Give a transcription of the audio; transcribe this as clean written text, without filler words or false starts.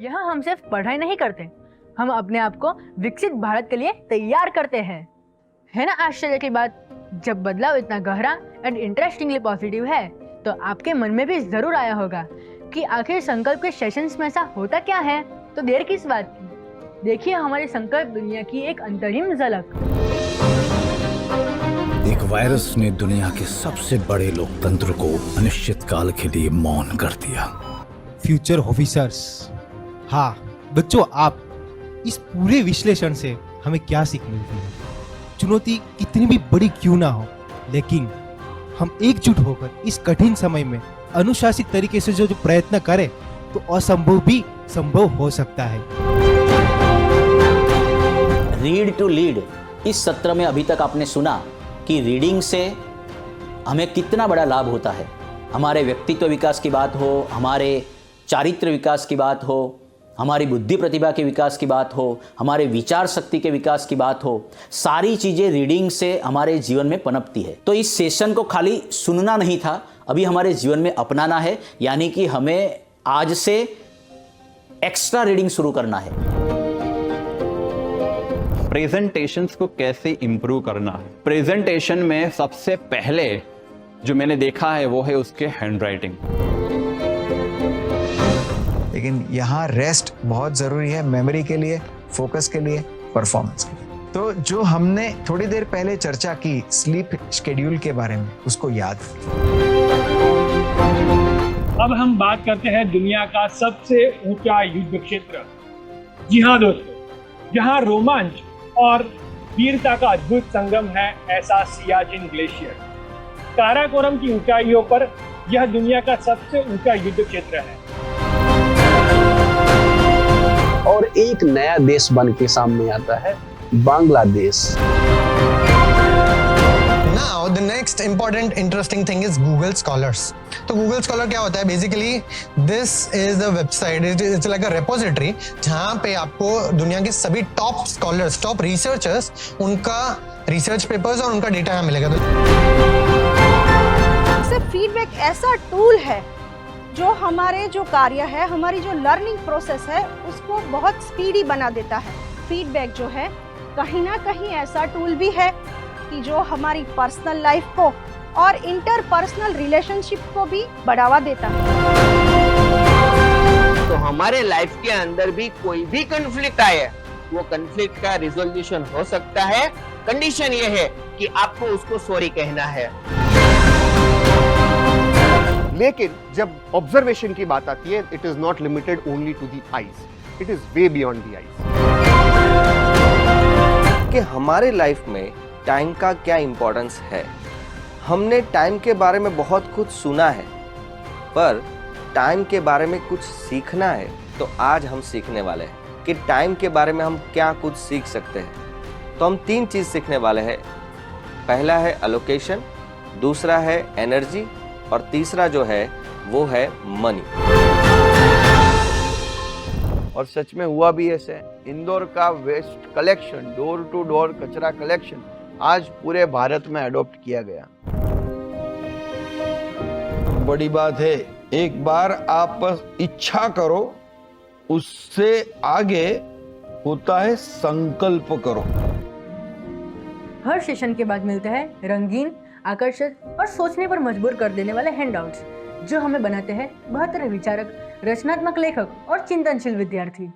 यहाँ हम सिर्फ पढ़ाई नहीं करते, हम अपने आप को विकसित भारत के लिए तैयार करते हैं। है ना आश्चर्य की बात? जब बदलाव इतना गहरा एंड इंटरेस्टिंगली पॉजिटिव है तो आपके मन में भी जरूर आया होगा कि आखिर संकल्प के सेशंस में ऐसा होता क्या है। तो देर किस बात की, देखिए हमारी संकल्प दुनिया की एक अंतरिम झलक। एक वायरस ने दुनिया के सबसे बड़े लोकतंत्र को अनिश्चित काल के लिए मौन कर दिया। फ्यूचर ऑफिसर्स, हाँ बच्चों, आप इस पूरे विश्लेषण से हमें क्या सीख मिलती है? चुनौती कितनी भी बड़ी क्यों ना हो, लेकिन हम एकजुट होकर इस कठिन समय में अनुशासित तरीके से जो प्रयत्न करें तो असंभव भी संभव हो सकता है। रीड टू लीड, इस सत्र में अभी तक आपने सुना कि रीडिंग से हमें कितना बड़ा लाभ होता है। हमारे व्यक्तित्व विकास की बात हो, हमारे चारित्र विकास की बात हो, हमारी बुद्धि प्रतिभा के विकास की बात हो, हमारे विचार शक्ति के विकास की बात हो, सारी चीज़ें रीडिंग से हमारे जीवन में पनपती है। तो इस सेशन को खाली सुनना नहीं था, अभी हमारे जीवन में अपनाना है, यानी कि हमें आज से एक्स्ट्रा रीडिंग शुरू करना है। प्रेजेंटेशंस को कैसे इंप्रूव करना है? प्रेजेंटेशन में सबसे पहले जो मैंने देखा है वो है उसके हैंडराइटिंग। लेकिन यहाँ रेस्ट बहुत ज़रूरी है, मेमोरी के लिए, फोकस के लिए, परफॉर्मेंस के लिए। तो जो हमने थोड़ी देर पहले चर्चा की स्लीप शेड्यूल के बारे में, उसको याद रखें। अब हम बात करते हैं दुनिया का सबसे ऊंचा युद्ध क्षेत्र। जी हाँ दोस्तों, जहाँ रोमांच और वीरता का अद्भुत संगम है, ऐसा सियाचिन ग्लेशियर। काराकोरम की ऊंचाइयों पर यह दुनिया का सबसे ऊंचा युद्ध क्षेत्र है। और एक नया देश बन के सामने आता है, Bangladesh. Now the next important interesting thing is Google Scholars. तो Google Scholar क्या होता है? Basically this is the website, it's like a repository जहाँ पे आपको दुनिया के सभी टॉप स्कॉलर्स, टॉप रिसर्चर्स, उनका रिसर्च पेपर्स और उनका डेटा यहाँ मिलेगा। फीडबैक ऐसा टूल है जो हमारे जो कार्य है, हमारी जो लर्निंग प्रोसेस है, उसको बहुत स्पीडी बना देता है। फीडबैक जो है कहीं ना कहीं ऐसा टूल भी है कि जो हमारी पर्सनल लाइफ को और इंटरपर्सनल रिलेशनशिप को भी बढ़ावा देता है। तो हमारे लाइफ के अंदर भी कोई भी कॉन्फ्लिक्ट आए, वो कॉन्फ्लिक्ट का रिजोल्यूशन हो सकता है। कंडीशन ये है कि आपको उसको सॉरी कहना है। लेकिन जब ऑब्जर्वेशन की बात आती है, it is not limited only to the eyes, it is way beyond the eyes. कि हमारे लाइफ में टाइम का क्या इंपॉर्टेंस है। हमने टाइम के बारे में बहुत कुछ सुना है, पर टाइम के बारे में कुछ सीखना है। तो आज हम सीखने वाले हैं कि टाइम के बारे में हम क्या कुछ सीख सकते हैं। तो हम 3 चीज सीखने वाले हैं। पहला है एलोकेशन, दूसरा है एनर्जी, और तीसरा जो है वो है मनी। और सच में हुआ भी ऐसे। इंदौर का waste collection, door to door कचरा कलेक्शन आज पूरे भारत में अडॉप्ट किया गया। बड़ी बात है, एक बार आप बस इच्छा करो, उससे आगे होता है संकल्प करो। हर सेशन के बाद मिलते हैं रंगीन, आकर्षक और सोचने पर मजबूर कर देने वाले हैंडआउट्स, जो हमें बनाते हैं बेहतर विचारक, रचनात्मक लेखक और चिंतनशील विद्यार्थी।